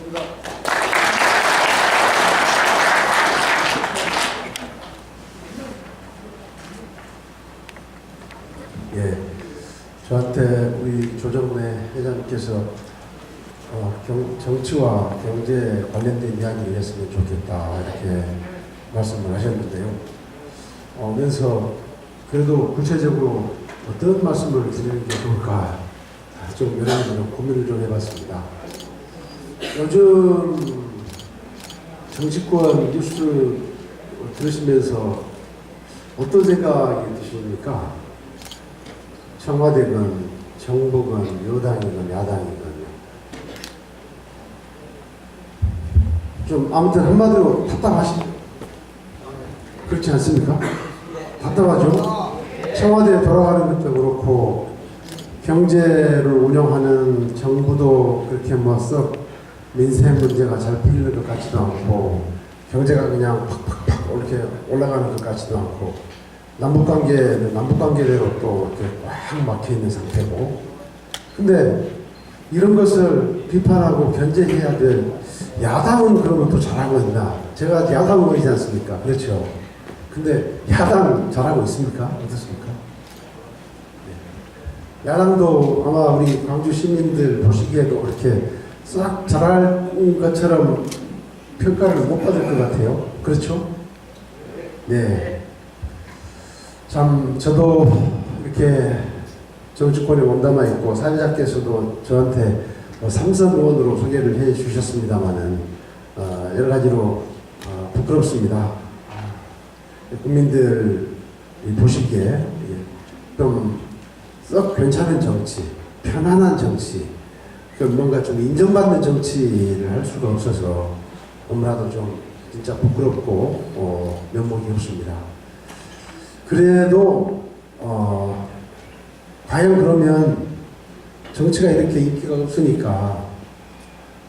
고맙습니다. 예, 저한테 우리 조정래 회장님께서 정치와 경제 관련된 이야기를 했으면 좋겠다 이렇게 말씀을 하셨는데요. 그래서 그래도 구체적으로 어떤 말씀을 드리는 게 좋을까 좀 여러 가지로 고민을 좀 해봤습니다. 요즘 정치권 뉴스 들으시면서 어떤 생각이 드십니까? 청와대건 정부건 여당이건 야당이건 좀 아무튼 한마디로 답답하시 그렇지 않습니까? 답답하죠? 청와대 돌아가는 것도 그렇고 경제를 운영하는 정부도 그렇게 뭐 썩 민생 문제가 잘 풀리는 것 같지도 않고 경제가 그냥 팍팍팍 이렇게 올라가는 것 같지도 않고 남북관계는 남북관계대로 또 이렇게 꽉 막혀 있는 상태고 근데 이런 것을 비판하고 견제해야 될 야당은 그런 것도 잘하고 있나? 제가 야당 의원이지 않습니까? 그렇죠. 근데 야당 잘하고 있습니까? 어떻습니까? 네. 야당도 아마 우리 광주 시민들 보시기에도 그렇게 싹 잘할 것처럼 평가를 못 받을 것 같아요. 그렇죠? 네. 참 저도 이렇게 정치권에 몸담아 있고 사회자께서도 저한테 삼선 의원으로 소개를 해 주셨습니다만은 여러 가지로 부끄럽습니다. 국민들이 보시기에 좀 썩 괜찮은 정치, 편안한 정치, 뭔가 좀 인정받는 정치를 할 수가 없어서 너무나도 좀 진짜 부끄럽고 면목이 없습니다. 그래도 과연 그러면 정치가 이렇게 인기가 없으니까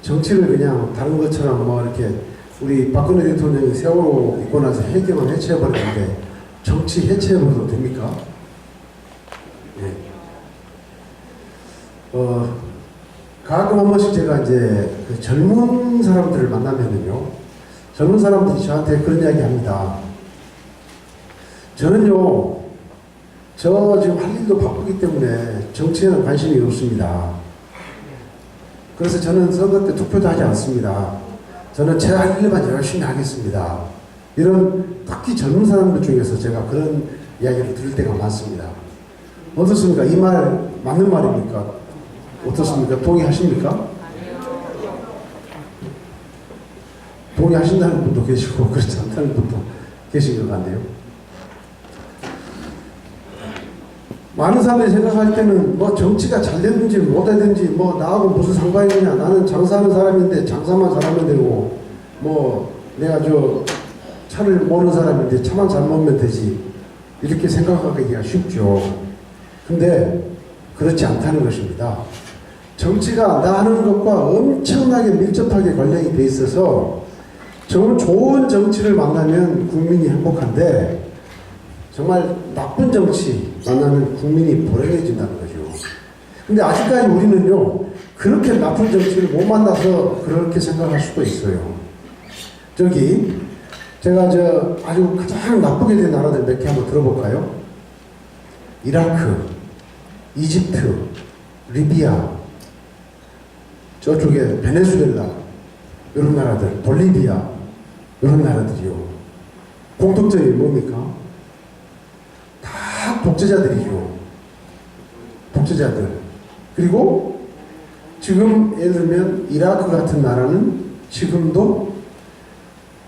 정치를 그냥 다른 것처럼 뭐 이렇게 우리 박근혜 대통령이 세월호 있고 나서 해경을 해체해버렸는데 정치 해체해버려도 됩니까? 네. 가끔 한 번씩 제가 이제 그 젊은 사람들을 만나면은요, 젊은 사람들이 저한테 그런 이야기 합니다. 저는요, 저 지금 할 일도 바쁘기 때문에 정치에는 관심이 없습니다. 그래서 저는 선거 때 투표도 하지 않습니다. 저는 제 할 일만 열심히 하겠습니다. 이런 특히 젊은 사람들 중에서 제가 그런 이야기를 들을 때가 많습니다. 어떻습니까? 이 말 맞는 말입니까? 어떻습니까? 동의하십니까? 동의하신다는 분도 계시고 그렇지 않다는 분도 계신 것 같네요. 많은 사람들이 생각할 때는 뭐 정치가 잘 되든지 못 되든지 뭐 나하고 무슨 상관이냐, 나는 장사하는 사람인데 장사만 잘하면 되고 뭐 내가 저 차를 모르는 사람인데 차만 잘 먹으면 되지 이렇게 생각하기가 쉽죠. 근데 그렇지 않다는 것입니다. 정치가 나 하는 것과 엄청나게 밀접하게 관련이 돼 있어서 정말 좋은 정치를 만나면 국민이 행복한데 정말 나쁜 정치 만나면 국민이 불행해진다는 거죠. 근데 아직까지 우리는요, 그렇게 나쁜 정치를 못 만나서 그렇게 생각할 수도 있어요. 저기, 제가 아주 가장 나쁘게 된 나라들 몇 개 한번 들어볼까요? 이라크, 이집트, 리비아, 저쪽에 베네수엘라, 이런 나라들, 볼리비아, 이런 나라들이요. 공통점이 뭡니까? 다 독재자들이죠. 독재자들. 그리고 지금 예를 들면 이라크 같은 나라는 지금도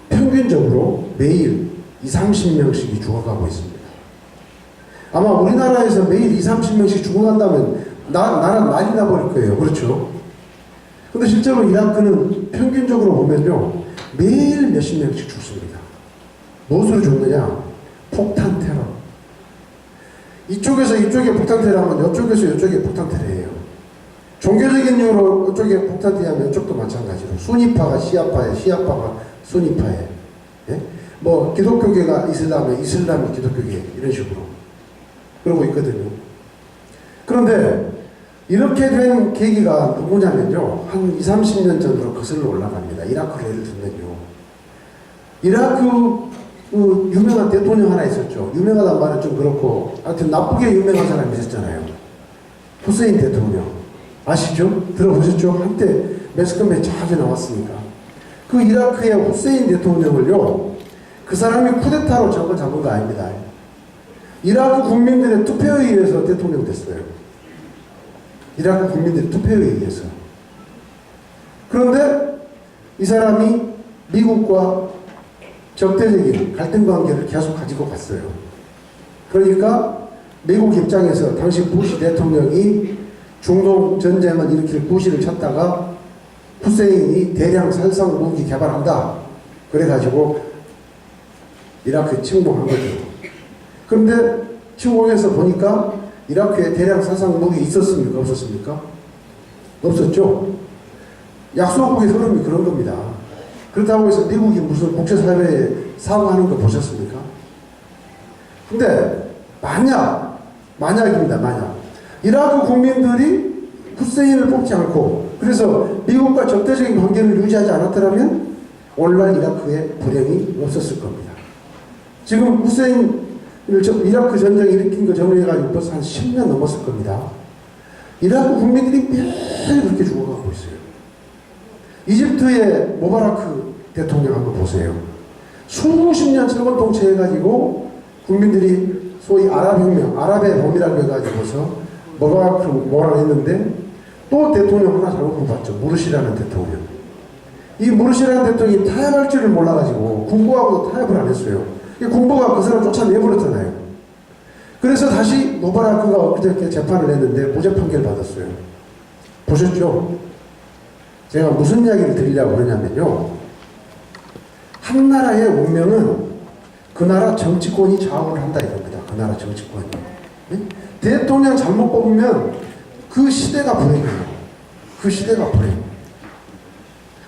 평균적으로 매일 20-30명씩이 죽어가고 있습니다. 아마 우리나라에서 매일 20-30명씩 죽어간다면 나라 난리 나버릴 거예요. 그렇죠? 근데 실제로 이라크는 평균적으로 보면요, 매일 몇십 명씩 죽습니다. 무엇으로 죽느냐? 폭탄 테러. 이쪽에서 이쪽에 폭탄 테러하면 이쪽에서 이쪽에 폭탄 테러예요. 종교적인 이유로 이쪽에 폭탄 테러하면 이쪽도 마찬가지로 순위파가 시아파에, 시아파가 순위파에, 예? 뭐 기독교계가 이슬람에, 이슬람이 기독교계 이런 식으로 그러고 있거든요. 그런데 이렇게 된 계기가 누구냐면요. 한 20, 30년 전으로 거슬러 올라갑니다. 이라크를 예를 들면요. 이라크 그 유명한 대통령 하나 있었죠. 유명하단 말은 좀 그렇고 하여튼 나쁘게 유명한 사람이 있었잖아요. 후세인 대통령. 아시죠? 들어보셨죠? 한때 매스컴에 자주 나왔으니까. 그 이라크의 후세인 대통령을요. 그 사람이 쿠데타로 정권 잡은 거 아닙니다. 이라크 국민들의 투표에 의해서 대통령 됐어요. 이라크 국민들의 투표에 의해서. 그런데 이 사람이 미국과 적대적인 갈등 관계를 계속 가지고 갔어요. 그러니까 미국 입장에서 당시 부시 대통령이 중동 전쟁을 일으킬 부시를 찾다가 후세인이 대량 살상 무기 개발한다. 그래가지고 이라크에 침공한 거죠. 그런데 침공해서 보니까 이라크에 대량 살상 무기 있었습니까? 없었습니까? 없었죠. 약소국의 흐름이 그런 겁니다. 그렇다고 해서 미국이 무슨 국제사회에 사과하는 거 보셨습니까? 근데 만약입니다. 만약 이라크 국민들이 후세인을 뽑지 않고 그래서 미국과 적대적인 관계를 유지하지 않았더라면 오늘날 이라크에 불행이 없었을 겁니다. 지금 후세인을 이라크 전쟁 일으킨 거 정리해가지고 벌써 한 10년 넘었을 겁니다. 이라크 국민들이 매일 그렇게 죽어가고 있어요. 이집트의 모바라크 대통령 한번 보세요. 수십 년 철권 통치해가지고 국민들이 소위 아랍혁명, 아랍의 봄이라고 해가지고서 모바라크 뭐라 했는데 또 대통령 하나 잘못 뽑았죠. 무르시라는 대통령. 이 무르시라는 대통령이 타협할 줄을 몰라가지고 군부하고도 타협을 안 했어요. 군부가 그 사람 쫓아내버렸잖아요. 그래서 다시 모바라크가 엊그저께 재판을 했는데 무죄 판결 받았어요. 보셨죠? 제가 무슨 이야기를 드리려고 그러냐면요. 한 나라의 운명은 그 나라 정치권이 좌우를 한다 이겁니다. 그 나라 정치권이. 네? 대통령 잘못 뽑으면 그 시대가 불행해요. 그 시대가 불행.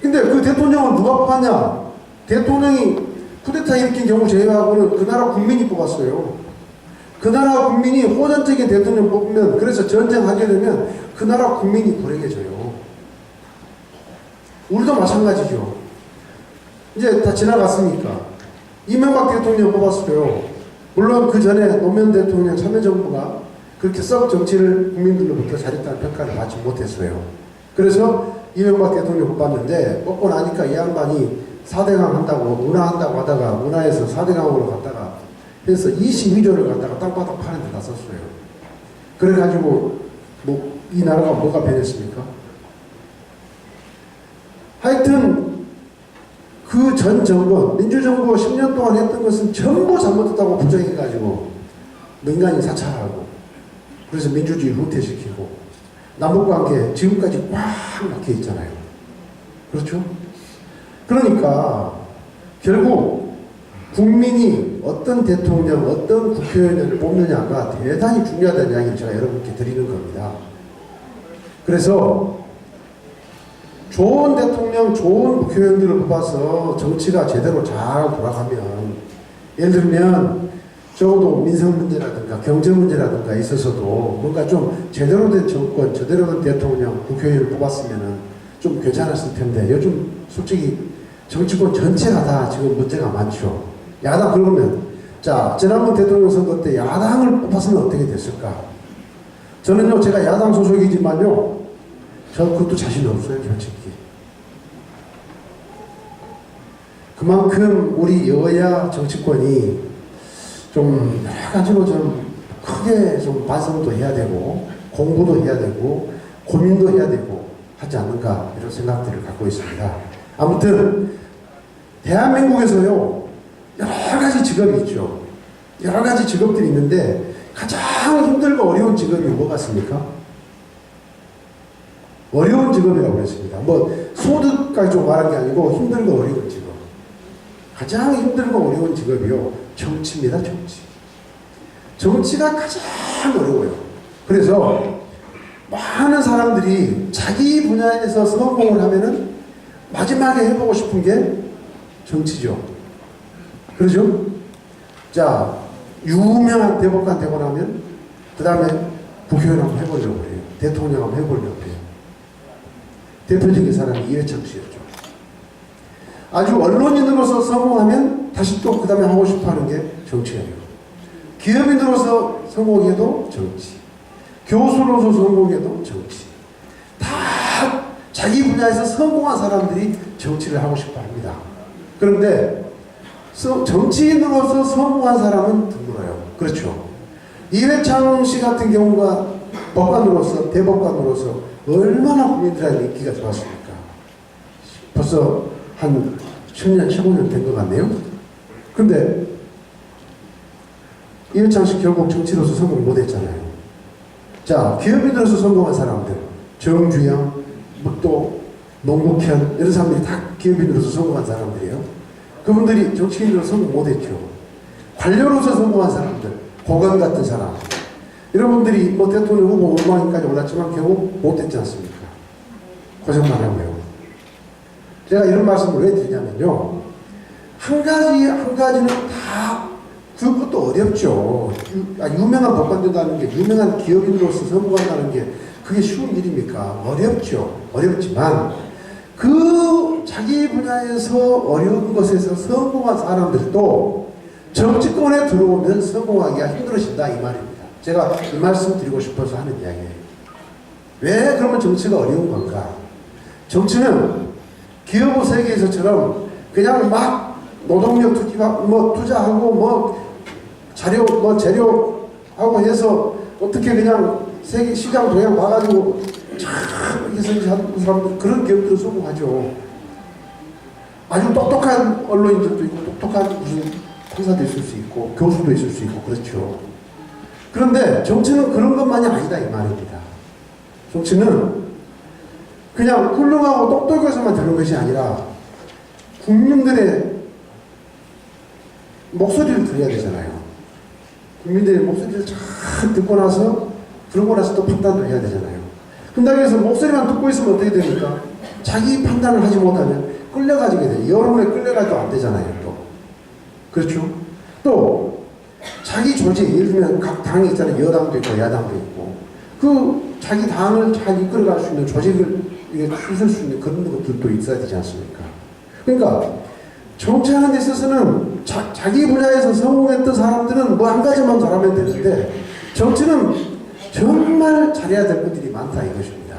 근데 그 대통령을 누가 뽑았냐? 대통령이 쿠데타 일으킨 경우 제외하고는 그 나라 국민이 뽑았어요. 그 나라 국민이 호전적인 대통령 뽑으면 그래서 전쟁하게 되면 그 나라 국민이 불행해져요. 우리도 마찬가지죠. 이제 다 지나갔으니까. 이명박 대통령 뽑았어요. 물론 그 전에 노무현 대통령 참여정부가 그렇게 썩 정치를 국민들로부터 잘했다는 평가를 받지 못했어요. 그래서 이명박 대통령 뽑았는데 뽑고 나니까 이 양반이 4대강 한다고 운하한다고 하다가 운하에서 4대강으로 갔다가 해서 22조를 갖다가 땅바닥 파는 데 나섰어요. 그래가지고 뭐 이 나라가 뭐가 변했습니까? 하여튼 그 전 정권, 민주정부가 10년 동안 했던 것은 전부 잘못했다고 부정해가지고 민간인 사찰하고 그래서 민주주의 후퇴시키고 남북관계 지금까지 꽉 막혀 있잖아요. 그렇죠? 그러니까 결국 국민이 어떤 대통령, 어떤 국회의원을 뽑느냐가 대단히 중요하다는 이야기를 제가 여러분께 드리는 겁니다. 그래서 좋은 대통령, 좋은 국회의원들을 뽑아서 정치가 제대로 잘 돌아가면 예를 들면 적어도 민생 문제라든가 경제 문제라든가 있어서도 뭔가 좀 제대로 된 정권, 제대로 된 대통령, 국회의원을 뽑았으면 좀 괜찮았을 텐데 요즘 솔직히 정치권 전체가 다 지금 문제가 많죠. 야당 그러면 자 지난번 대통령 선거 때 야당을 뽑았으면 어떻게 됐을까? 저는요 제가 야당 소속이지만요 저 그것도 자신 없어요 솔직히. 그만큼 우리 여야 정치권이 좀 여러 가지로 좀 크게 좀 반성도 해야 되고 공부도 해야 되고 고민도 해야 되고 하지 않는가 이런 생각들을 갖고 있습니다. 아무튼 대한민국에서요 여러 가지 직업이 있죠. 여러 가지 직업들이 있는데 가장 힘들고 어려운 직업이 뭐 같습니까? 어려운 직업이라고 그랬습니다. 뭐 소득까지 좀 말한 게 아니고 힘들고 어려운 직업. 가장 힘들고 어려운 직업이요 정치입니다. 정치. 정치가 가장 어려워요. 그래서 많은 사람들이 자기 분야에서 성공을 하면은 마지막에 해보고 싶은 게 정치죠. 그렇죠? 자, 유명한 대법관 되고 나면 그 다음에 국회의원 한번 해보려고 해요. 대통령 한번 해보려고 해요. 대표적인 사람이 이회창 씨였죠. 아주 언론인으로서 성공하면 다시 또 그 다음에 하고 싶어 하는 게 정치예요. 기업인으로서 성공해도 정치, 교수로서 성공해도 정치. 다 자기 분야에서 성공한 사람들이 정치를 하고 싶어 합니다. 그런데 정치인으로서 성공한 사람은 드물어요. 그렇죠. 이회창 씨 같은 경우가 법관으로서, 대법관으로서 얼마나 국민들한테 인기가 좋았습니까? 벌써 한 10년, 15년 된 것 같네요. 근데 이회창 씨 결국 정치로서 성공 못했잖아요. 자, 기업인으로서 성공한 사람들, 정주영, 또 농국현 이런 사람들이 다 기업인으로서 성공한 사람들이에요. 그분들이 정치인으로서 성공 못했죠. 관료로서 성공한 사람들, 고관 같은 사람, 이런 분들이 뭐 대통령 후보 5만원까지 올랐지만 결국 못했지 않습니까? 고생만 하고요. 제가 이런 말씀을 왜 드리냐면요, 한 가지는 다 그것도 어렵죠. 유명한 법관된다는 게, 유명한 기업인으로서 성공한다는 게 그게 쉬운 일입니까? 어렵죠. 어렵지만 그 자기 분야에서 어려운 것에서 성공한 사람들도 정치권에 들어오면 성공하기가 힘들어진다, 이 말입니다. 제가 이 말씀 드리고 싶어서 하는 이야기예요. 왜 그러면 정치가 어려운 건가? 정치는 기업 세계에서처럼 그냥 막 노동력 투자하고 재료하고 해서 어떻게 그냥 세계 시장 동향 봐가지고 참 이렇게 하는 사람들, 그런 기업들은 성공하죠. 아주 똑똑한 언론인들도 있고 똑똑한 무슨 판사도 있을 수 있고 교수도 있을 수 있고 그렇죠. 그런데 정치는 그런 것만이 아니다, 이 말입니다. 정치는 그냥 훌륭하고 똑똑해서만 되는 것이 아니라 국민들의 목소리를 들어야 되잖아요. 국민들의 목소리를 잘 듣고 나서, 그러고 나서 또 판단을 해야 되잖아요. 그런다고 해서 목소리만 듣고 있으면 어떻게 됩니까? 자기 판단을 하지 못하면 끌려가지게 돼요. 여론에 끌려가도 안 되잖아요, 또. 그렇죠? 또 자기 조직, 예를 들면 각 당이 있잖아요. 여당도 있고 야당도 있고, 그 자기 당을 잘 이끌어갈 수 있는 조직을 있을 수 있는 그런 것들도 있어야 되지 않습니까? 그러니까 정치하는 데 있어서는 자기 분야에서 성공했던 사람들은 뭐 한 가지만 잘하면 되는데, 정치는 정말 잘해야 될 것들이 많다, 이것입니다.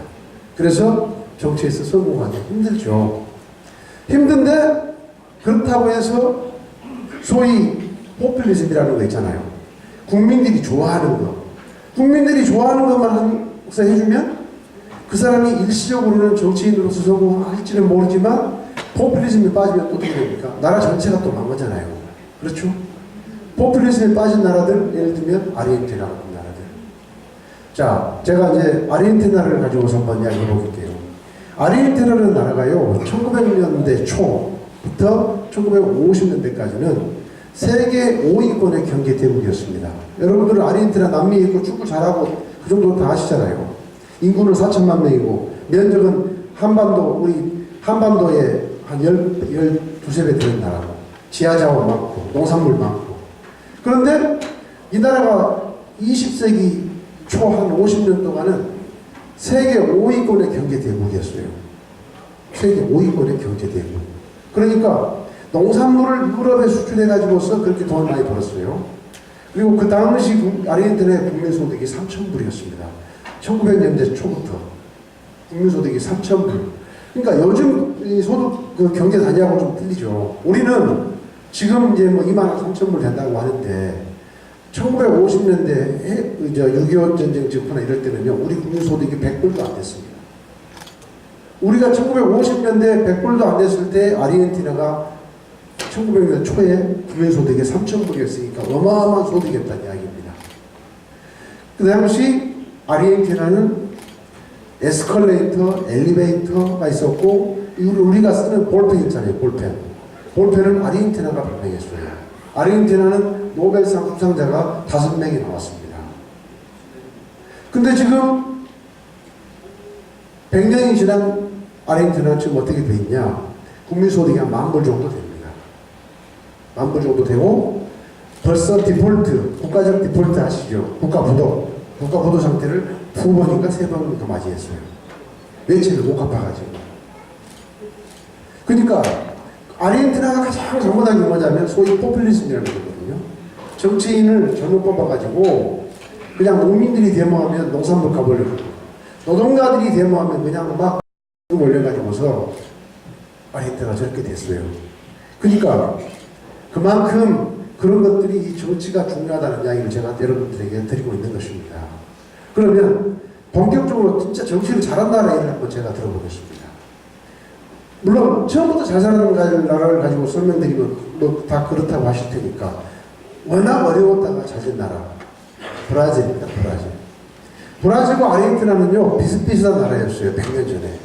그래서 정치에서 성공하기 힘들죠. 힘든데 그렇다고 해서 소위 포퓰리즘이라는 거 있잖아요. 국민들이 좋아하는 거, 국민들이 좋아하는 것만 해주면 그 사람이 일시적으로는 정치인으로서 성공할지는 모르지만 포퓰리즘에 빠지면 또 어떻게 됩니까? 나라 전체가 또 망하잖아요. 그렇죠? 포퓰리즘에 빠진 나라들, 예를 들면 아르헨티나 같은 나라들. 자, 제가 이제 아르헨티나를 가지고서 한번 이야기해 볼게요. 아르헨티나라는 나라가요, 1900년대 초부터 1950년대까지는 세계 5위권의 경제 대국이었습니다. 여러분들은 아르헨티나 남미에 있고 축구 잘하고 그 정도 다 아시잖아요. 인구는 4천만 명이고 면적은 우리 한반도에 한 12배 되는 나라고, 지하자원 많고 농산물 많고. 그런데 이 나라가 20세기 초 한 50년 동안은 세계 5위권의 경제 대국이었어요. 세계 5위권의 경제 대국. 그러니까 농산물을 유럽에 수출해가지고서 그렇게 돈을 많이 벌었어요. 그리고 그 당시 아르헨티나의 국민소득이 3,000불이었습니다. 1900년대 초부터 국민소득이 3,000불. 그러니까 요즘 이 소득 그 경제 단위하고 좀 틀리죠. 우리는 지금 이제 뭐 23,000불 된다고 하는데 1950년대 6.25 전쟁 직후나 이럴 때는요, 우리 국민소득이 100불도 안 됐습니다. 우리가 1950년대 100불도 안 됐을 때 아르헨티나가 1900년 초에 국민소득이 3,000불이었으니까 어마어마한 소득이었다는 이야기입니다. 그 당시 아르헨티나는 에스컬레이터, 엘리베이터가 있었고, 우리가 쓰는 볼펜 있잖아요, 볼펜. 볼펜은 아르헨티나가 발명했어요. 아르헨티나는 노벨상 수상자가 5명이 나왔습니다. 근데 지금 100년이 지난 아르헨티나는 지금 어떻게 돼 있냐? 국민소득이 한 10,000불 정도 됩니다. 10,000불 정도 되고, 벌써 디폴트, 국가적 디폴트 아시죠? 국가 부도 상태를 2번인가 3번인가 맞이했어요. 외채를 못 갚아가지고. 그러니까 아르헨티나가 가장 잘못한 게 뭐냐면 소위 포퓰리즘이라는 거거든요. 정치인을 잘못 뽑아가지고 그냥 농민들이 데모하면 농산물 가버리고 노동자들이 데모하면 그냥 막 올려가지고서 아르헨티나가 저렇게 됐어요. 그러니까 그만큼 그런 것들이 이 정치가 중요하다는 이야기를 제가 여러분들에게 드리고 있는 것입니다. 그러면 본격적으로 진짜 정치를 잘한 나라를 한번 제가 들어보겠습니다. 물론 처음부터 잘 사는 나라를 가지고 설명드리면 뭐 다 그렇다고 하실 테니까 워낙 어려웠다가 잘 된 나라 브라질입니다. 브라질과 아르헨티나는요 비슷비슷한 나라였어요. 100년 전에.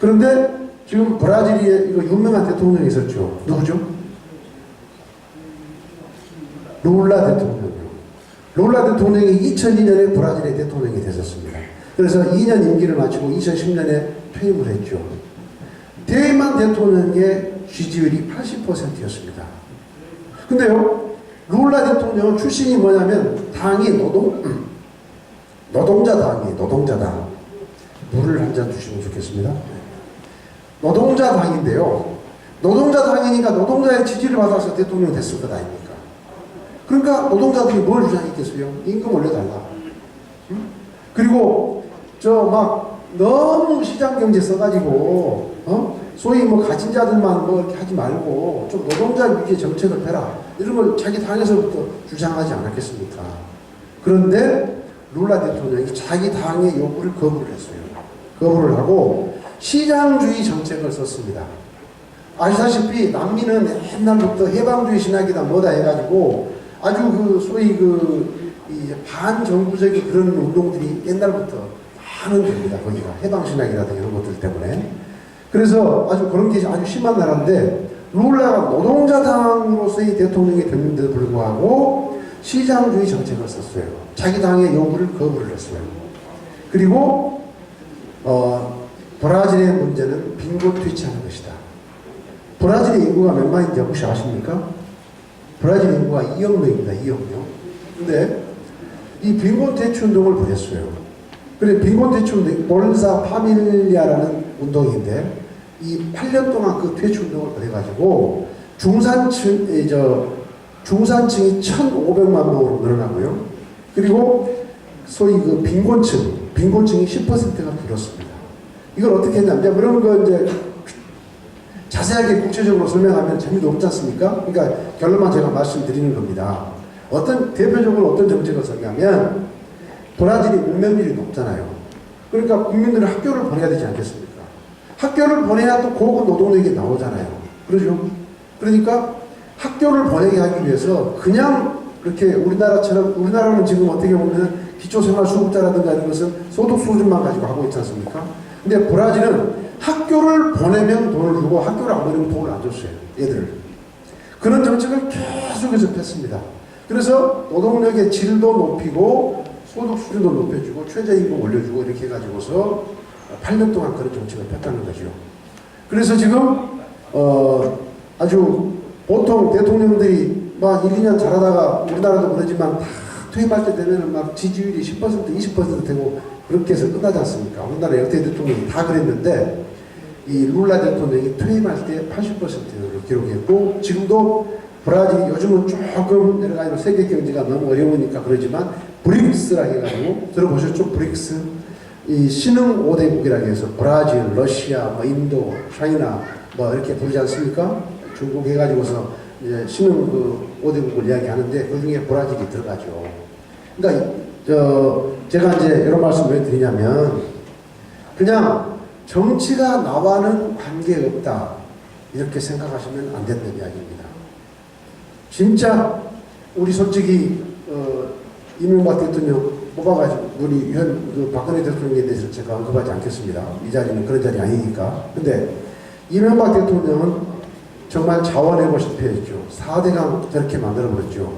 그런데 지금 브라질이 이거 유명한 대통령이 있었죠. 누구죠? 룰라 대통령이요. 룰라 대통령이 2002년에 브라질의 대통령이 되셨습니다. 그래서 2년 임기를 마치고 2010년에 퇴임을 했죠. 퇴임한 대통령의 지지율이 80%였습니다. 근데요, 룰라 대통령 출신이 뭐냐면 당이 노동자당이에요. 노동자당. 물을 한 잔 주시면 좋겠습니다. 노동자당인데요. 노동자당이니까 노동자의 지지를 받아서 대통령이 됐을 것 아닙니까? 그러니까 노동자들이 뭘 주장했겠어요? 임금 올려달라. 응? 그리고 저 막 너무 시장경제 써가지고 소위 뭐 가진 자들만 뭐 이렇게 하지 말고 좀 노동자 위주의 정책을 펴라. 이런 걸 자기 당에서부터 주장하지 않았겠습니까? 그런데 룰라 대통령이 자기 당의 요구를 거부를 했어요. 거부를 하고 시장주의 정책을 썼습니다. 아시다시피 남미는 옛날부터 해방주의 신학이다 뭐다 해가지고 아주 그 소위 이 반정부적인 그런 운동들이 옛날부터 많은 겁니다. 거기가 해방신학이라든가 이런 것들 때문에. 그래서 아주 그런 게 아주 심한 나라인데 룰라가 노동자당으로서의 대통령이 됐는데도 불구하고 시장주의 정책을 썼어요. 자기 당의 요구를 거부를 했어요. 그리고 브라질의 문제는 빈곤 퇴치하는 것이다. 브라질의 인구가 몇 만인지 혹시 아십니까? 브라질 인구가 2억 명입니다. 2억 명. 근데 이 빈곤 퇴치 운동을 벌였어요. 그래 빈곤 퇴치 운동, 볼사 파밀리아라는 운동인데 이 8년 동안 그 퇴치 운동을 벌여가지고 중산층이 1,500만 명으로 늘어나고요. 그리고 소위 그 빈곤층이 10%가 줄었습니다. 이걸 어떻게 했냐면 그런 거 이제 자세하게 국제적으로 설명하면 재미도 없지 않습니까? 그러니까 결론만 제가 말씀드리는 겁니다. 대표적으로 어떤 정책을 썼냐면 브라질이 문명률이 높잖아요. 그러니까 국민들은 학교를 보내야 되지 않겠습니까? 학교를 보내야 또 고급 노동력이 나오잖아요. 그러죠? 그러니까 학교를 보내게 하기 위해서 그냥 그렇게 우리나라는 지금 어떻게 보면 기초생활수급자라든가 이런 것은 소득 수준만 가지고 하고 있지 않습니까? 근데 브라질은 학교를 보내면 돈을 주고 학교를 안 보내면 돈을 안 줬어요. 얘들을. 그런 정책을 계속해서 폈습니다. 그래서 노동력의 질도 높이고 소득 수준도 높여주고 최저임금 올려주고 이렇게 해가지고서 8년 동안 그런 정책을 폈다는 거죠. 그래서 지금 아주 보통 대통령들이 막 1, 2년 잘하다가 우리나라도 그러지만 다 퇴임할 때 되면 막 지지율이 10%, 20% 되고 그렇게 해서 끝나지 않습니까? 우리나라 역대 대통령이 다 그랬는데 이 룰라 대통령이 퇴임할 때 80%를 기록했고 지금도 브라질이 요즘은 조금 여러 가지로 세계 경제가 너무 어려우니까 그러지만 브릭스라 해가지고 들어보셨죠? 브릭스 이 신흥 5대국이라고 해서 브라질, 러시아, 뭐 인도, 차이나 뭐 이렇게 부르지 않습니까? 중국 해가지고서 이제 신흥 그 5대국을 이야기하는데 그 중에 브라질이 들어가죠. 그러니까 제가 이제 이런 말씀을 왜 드리냐면 그냥 정치가 나와는 관계없다 이렇게 생각하시면 안 된다는 이야기입니다. 진짜 우리 솔직히 이명박 대통령 뽑아가지고 우리 그 박근혜 대통령에 대해서 제가 언급하지 않겠습니다. 이 자리는 그런 자리 아니니까. 근데 이명박 대통령은 정말 자원외교 실패했죠. 4대강 저렇게 만들어버렸죠.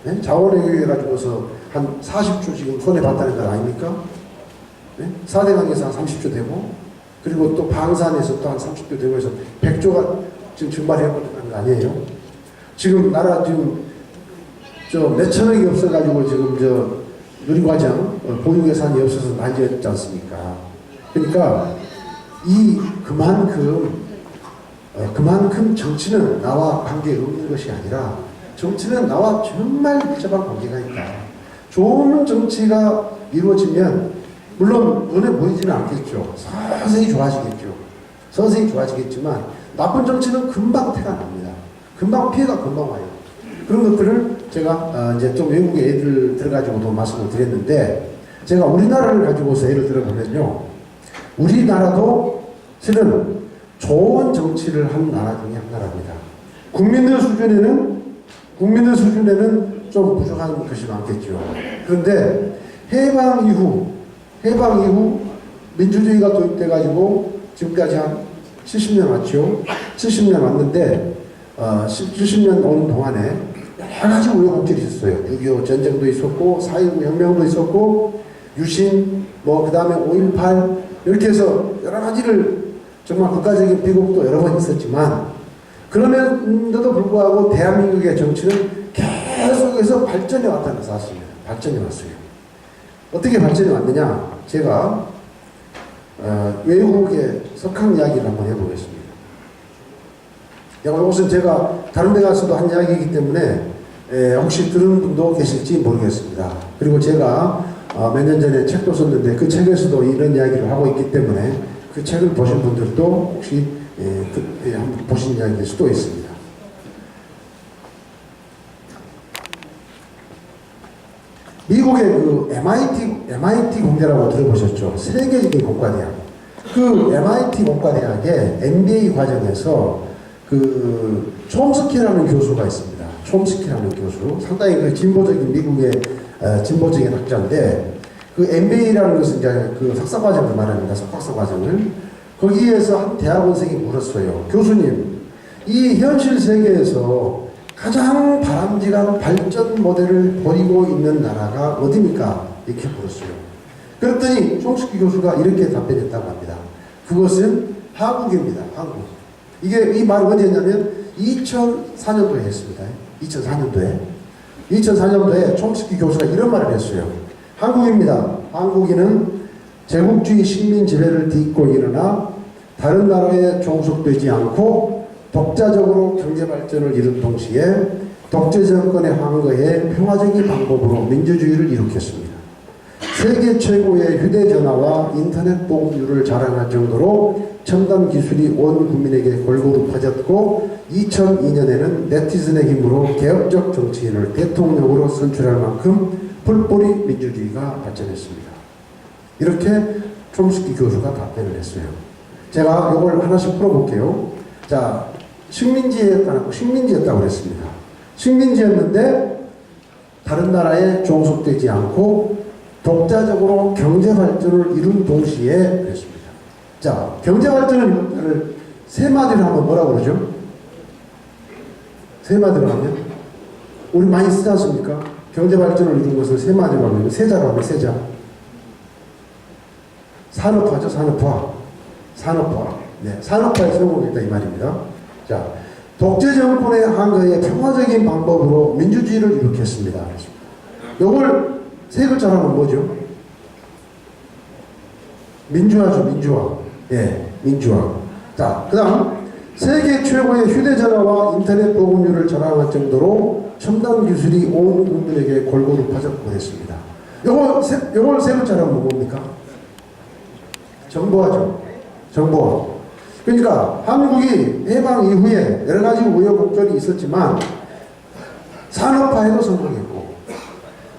네? 자원외교 해가지고서 한 40조 지금 손해봤다는 건 아닙니까? 네? 4대강에서 한 30조 되고 그리고 또 방산에서 또 한 30조 되고 해서 100조가 지금 증발해버리는 거 아니에요? 지금 나라 지금 저 몇천억이 없어가지고 지금 누리과정 보유 예산이 없어서 난리였지 않습니까? 그러니까 그만큼 정치는 나와 관계 없는 것이 아니라 정치는 나와 정말 밀접한 관계가 있다. 좋은 정치가 이루어지면 물론 눈에 보이지는 않겠죠. 서서히 좋아지겠죠. 서서히 좋아지겠지만 나쁜 정치는 금방 태가 납니다. 금방 피해가 금방 와요. 그런 것들을 제가 이제 좀 외국의 예를 들어가지고도 말씀을 드렸는데, 제가 우리나라를 가지고서 예를 들어보면요, 우리나라도 실은 좋은 정치를 한 나라 중에 한 나라입니다. 국민들 수준에는 좀 부족한 것이 많겠죠. 그런데 해방 이후 민주주의가 도입돼 가지고 지금까지 한 70년 왔죠. 70년 왔는데 70년 오는 동안에 여러 가지 우여곡절이 있었어요. 6.25 전쟁도 있었고 4.19 혁명도 있었고 유신 그 다음에 5.18 이렇게 해서 여러 가지를 정말 국가적인 비극도 여러 번 있었지만, 그럼에도 불구하고 대한민국의 정치는 계속해서 발전해 왔다는 사실입니다. 발전해 왔어요. 어떻게 발전해 왔느냐? 제가 외국의 석학 이야기를 한번 해보겠습니다. 이것은 제가 다른 데 가서도 한 이야기이기 때문에 혹시 들은 분도 계실지 모르겠습니다. 그리고 제가 몇 년 전에 책도 썼는데 그 책에서도 이런 이야기를 하고 있기 때문에 그 책을 보신 분들도 혹시 한번 보신 이야기일 수도 있습니다. 미국의 그 MIT 공대라고 들어보셨죠? 세계적인 공과대학. 그 MIT 공과대학의 MBA 과정에서 그 촘스키라는 교수가 있습니다. 촘스키라는 교수. 상당히 그 진보적인 미국의 진보적인 학자인데, 그 MBA라는 것은 이제 그 석사과정을 말합니다. 석박사과정을. 거기에서 한 대학원생이 물었어요. 교수님, 이 현실 세계에서 가장 바람직한 발전 모델을 보이고 있는 나라가 어디입니까? 이렇게 물었어요. 그랬더니 촘스키 교수가 이렇게 답변했다고 합니다. 그것은 한국입니다. 한국. 이 말을 언제 했냐면 2004년도에 했습니다. 2004년도에 촘스키 교수가 이런 말을 했어요. 한국입니다. 한국인은 제국주의 식민 지배를 딛고 일어나 다른 나라에 종속되지 않고 독자적으로 경제 발전을 이룬 동시에 독재 정권의 항거에 평화적인 방법으로 민주주의를 일으켰습니다. 세계 최고의 휴대전화와 인터넷 보급률을 자랑할 정도로 첨단 기술이 온 국민에게 골고루 퍼졌고 2002년에는 네티즌의 힘으로 개혁적 정치인을 대통령으로 선출할 만큼 풀뿌리 민주주의가 발전했습니다. 이렇게 촘스키 교수가 답변을 했어요. 제가 이걸 하나씩 풀어볼게요. 자, 식민지였다고 그랬습니다. 식민지였는데 다른 나라에 종속되지 않고 독자적으로 경제 발전을 이룬 동시에 그랬습니다. 자, 경제 발전을 이룬다를 세 마디로 하면 뭐라고 그러죠? 세 마디로 하면? 우리 많이 쓰지 않습니까? 경제 발전을 이룬 것을 세 마디로 하면, 세자로 하면 세자. 산업화죠, 산업화. 네, 산업화에 성공했다 이 말입니다. 자, 독재 정권의 항거에 평화적인 방법으로 민주주의를 일으켰습니다. 이걸 세 글자로 하면 뭐죠? 민주화죠, 민주화. 예, 민주화. 자, 그 다음, 세계 최고의 휴대전화와 인터넷 보급률을 자랑할 정도로 첨단 기술이 온 국민에게 골고루 퍼졌고 했습니다. 요걸 세 글자로 하면 뭡니까? 정보화죠. 정보화. 그러니까 한국이 해방 이후에 여러 가지 우여곡절이 있었지만 산업화에도 성공했고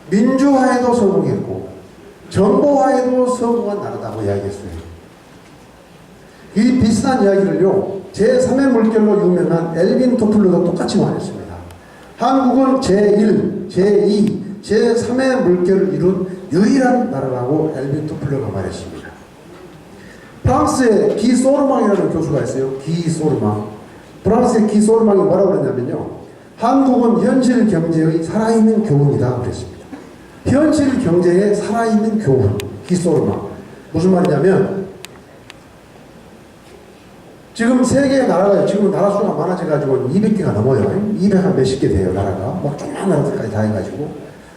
민주화에도 성공했고 정보화에도 성공한 나라다고 이야기했어요. 이 비슷한 이야기를요, 제3의 물결로 유명한 엘빈 토플러도 똑같이 말했습니다. 한국은 제1, 제2, 제3의 물결을 이룬 유일한 나라라고 엘빈 토플러가 말했습니다. 프랑스의 기 소르망이라는 교수가 있어요. 기 소르망. 프랑스의 기 소르망이 뭐라고 그랬냐면요, 한국은 현실 경제의 살아있는 교훈이다 그랬습니다. 현실 경제의 살아있는 교훈. 기 소르망. 무슨 말이냐면, 지금 세계의 나라가, 지금 나라 수가 많아져가지고 200개가 넘어요. 200한 몇십 개 돼요, 나라가. 막 조그만 나라들까지 다 해가지고.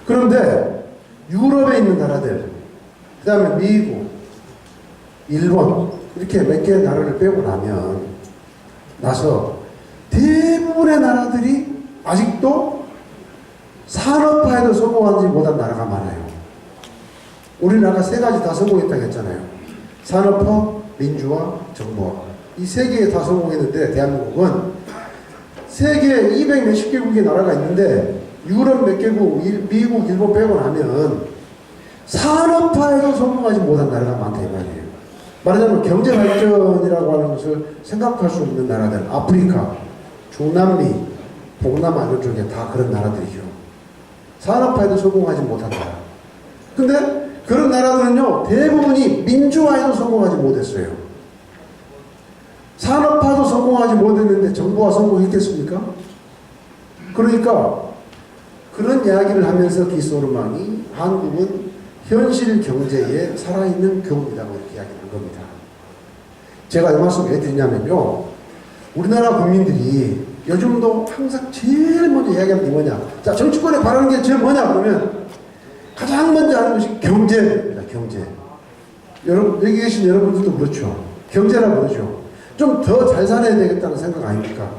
그런데 유럽에 있는 나라들, 그 다음에 미국, 일본, 이렇게 몇 개의 나라를 빼고 나서 대부분의 나라들이 아직도 산업화에도 성공하지 못한 나라가 많아요. 우리나라가 세 가지 다 성공했다고 했잖아요. 산업화, 민주화, 정보화. 이 세 개에 다 성공했는데 대한민국은 세계 200 몇십 개국의 나라가 있는데 유럽 몇 개국, 미국, 일본 빼고 나면 산업화에도 성공하지 못한 나라가 많다 이 말이에요. 말하자면 경제발전이라고 하는 것을 생각할 수 없는 나라들, 아프리카, 중남미, 동남아 이런 쪽에 다 그런 나라들이죠. 산업화에도 성공하지 못한 나라. 근데 그런 나라들은요, 대부분이 민주화에도 성공하지 못했어요. 산업화도 성공하지 못했는데 정부화 성공했겠습니까? 그러니까 그런 이야기를 하면서 기소르망이 한국은 현실 경제에 살아있는 교훈이라고 이렇게 이야기하는 겁니다. 제가 이 말씀 왜 드리냐면요, 우리나라 국민들이 요즘도 항상 제일 먼저 이야기하는 게 뭐냐, 자 정치권에 바라는 게 제일 뭐냐 그러면 가장 먼저 하는 것이 경제입니다. 경제. 여러분 여기 계신 여러분들도 그렇죠. 경제라고 그러죠. 좀 더 잘 살아야 되겠다는 생각 아닙니까?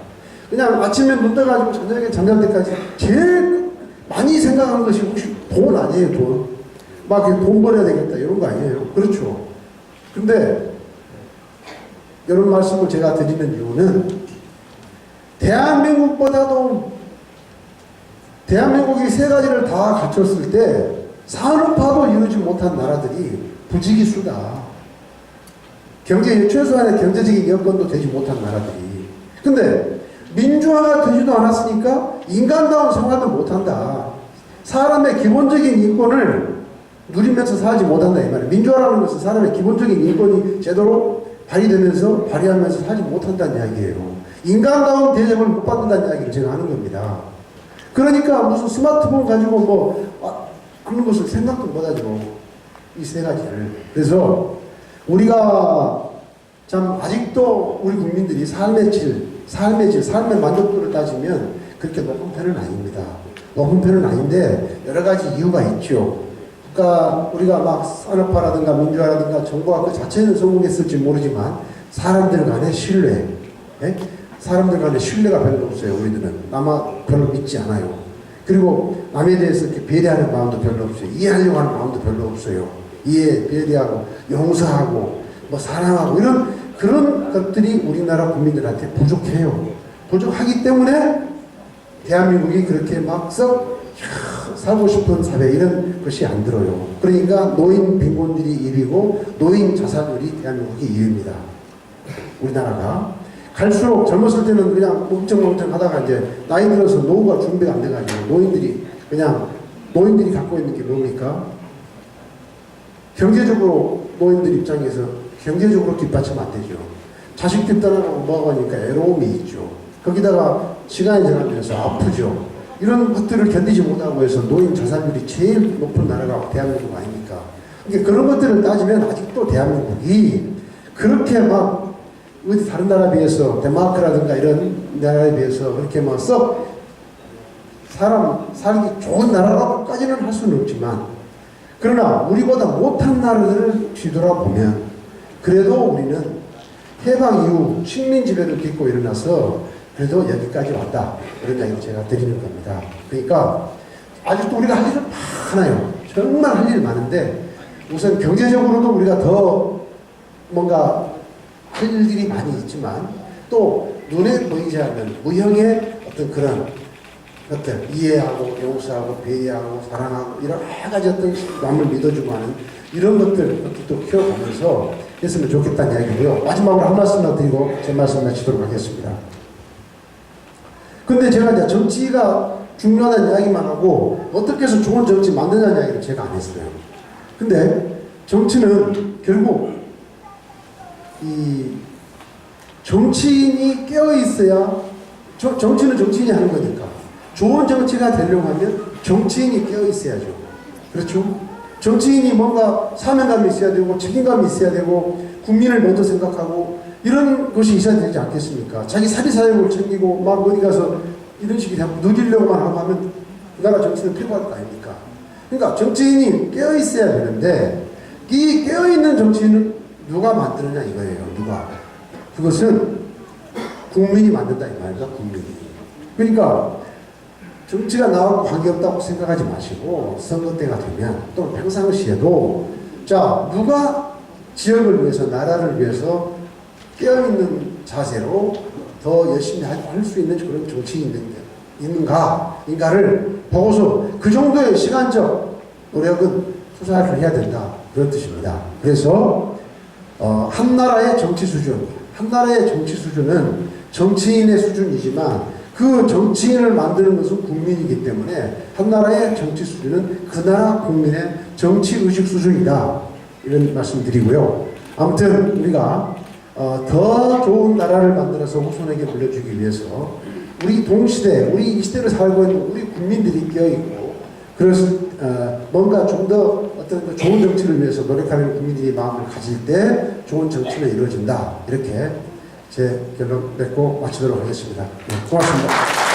그냥 아침에 눈 떠가지고 저녁에 잠잘 때까지 제일 많이 생각하는 것이 혹시 돈 아니에요, 돈. 막 돈 벌어야 되겠다 이런 거 아니에요. 그렇죠. 근데 이런 말씀을 제가 드리는 이유는 대한민국이 세 가지를 다 갖췄을 때 산업화도 이루지 못한 나라들이 부지기수다. 최소한의 경제적인 여건도 되지 못한 나라들이. 근데 민주화가 되지도 않았으니까 인간다운 생활도 못한다. 사람의 기본적인 인권을 누리면서 살지 못한다 이 말이에요. 민주화라는 것은 사람의 기본적인 인권이 제대로 발휘하면서 살지 못한다는 이야기예요. 인간다운 대접을 못 받는다는 이야기를 제가 하는 겁니다. 그러니까 무슨 스마트폰 가지고 그런 것을 생각도 못하죠. 이 세 가지를. 그래서 우리가 참 아직도 우리 국민들이 삶의 만족도를 따지면 그렇게 높은 편은 아닙니다. 높은 편은 아닌데 여러 가지 이유가 있죠. 그러니까 우리가 막 산업화라든가 민주화라든가 정부가 그 자체는 성공했을지 모르지만 사람들 간의 신뢰, 사람들 간의 신뢰가 별로 없어요. 우리들은 남아 별로 믿지 않아요. 그리고 남에 대해서 이렇게 배려하는 마음도 별로 없어요. 이해하려고 하는 마음도 별로 없어요. 배려하고 용서하고 사랑하고 그런 것들이 우리나라 국민들한테 부족해요. 부족하기 때문에 대한민국이 그렇게 막 살고 싶은 사회 이런 것이 안 들어요. 그러니까 노인 빈곤율이 1위고 노인 자살률이 대한민국이 2위입니다. 우리나라가 갈수록 젊었을 때는 그냥 멍청멍청 하다가 이제 나이 들어서 노후가 준비가 안 돼가지고 노인들이 갖고 있는 게 뭡니까? 경제적으로 노인들 입장에서 경제적으로 뒷받침 안 되죠. 자식들 떠나가고 뭐하고 하니까 애로움이 있죠. 거기다가 시간이 지나면서 아프죠. 이런 것들을 견디지 못하고 해서 노인 자살률이 제일 높은 나라가 대한민국 아닙니까? 그러니까 그런 것들을 따지면 아직도 대한민국이 그렇게 막 어디 다른 나라에 비해서 덴마크라든가 이런 나라에 비해서 그렇게 막 사람 살기 좋은 나라라고까지는 할 수는 없지만 그러나 우리보다 못한 나라들을 뒤돌아보면 그래도 우리는 해방 이후 식민지배를 딛고 일어나서 그래도 여기까지 왔다. 이런 이야기를 제가 드리는 겁니다. 그러니까 아직도 우리가 할 일은 많아요. 정말 할 일이 많은데 우선 경제적으로도 우리가 더 뭔가 할 일들이 많이 있지만 또 눈에 보이지 않는 무형의 어떤 그런 것들 이해하고 용서하고 배려하고 사랑하고 여러 가지 어떤 남을 믿어주고 하는 이런 것들도 키워가면서 했으면 좋겠다는 이야기고요. 마지막으로 한 말씀만 드리고 제 말씀 마치도록 하겠습니다. 근데 제가 이제 정치가 중요하다는 이야기만 하고 어떻게 해서 좋은 정치 만드냐는 이야기를 제가 안 했어요. 근데 정치는 결국 이 정치인이 깨어있어야 정치는 정치인이 하는 거니까 좋은 정치가 되려고 하면 정치인이 깨어있어야죠. 그렇죠? 정치인이 뭔가 사명감이 있어야 되고 책임감이 있어야 되고 국민을 먼저 생각하고 이런 것이 있어야 되지 않겠습니까? 자기 사리사욕을 챙기고 막 어디 가서 이런 식이 자꾸 누리려고만 하고 하면 그 나라 정치는 필요할 거 아닙니까? 그러니까 정치인이 깨어 있어야 되는데 이 깨어 있는 정치인은 누가 만드느냐 이거예요. 누가? 그것은 국민이 만든다 이 말이다. 국민이. 그러니까 정치가 나하고 관계없다고 생각하지 마시고 선거 때가 되면 또 평상시에도 자 누가 지역을 위해서 나라를 위해서 깨어있는 자세로 더 열심히 할 수 있는 그런 정치인이 있는가를 보고서 그 정도의 시간적 노력은 투자를 해야 된다 그런 뜻입니다. 그래서 한 나라의 정치 수준은 정치인의 수준이지만 그 정치인을 만드는 것은 국민이기 때문에 한 나라의 정치 수준은 그 나라 국민의 정치 의식 수준이다 이런 말씀드리고요. 아무튼 우리가 더 좋은 나라를 만들어서 후손에게 물려주기 위해서 우리 동시대, 우리 이 시대를 살고 있는 우리 국민들이 끼어있고 그래서 뭔가 좀 더 어떤 좋은 정치를 위해서 노력하는 국민들이 마음을 가질 때 좋은 정치가 이루어진다 이렇게 제 결론 맺고 마치도록 하겠습니다. 네, 고맙습니다.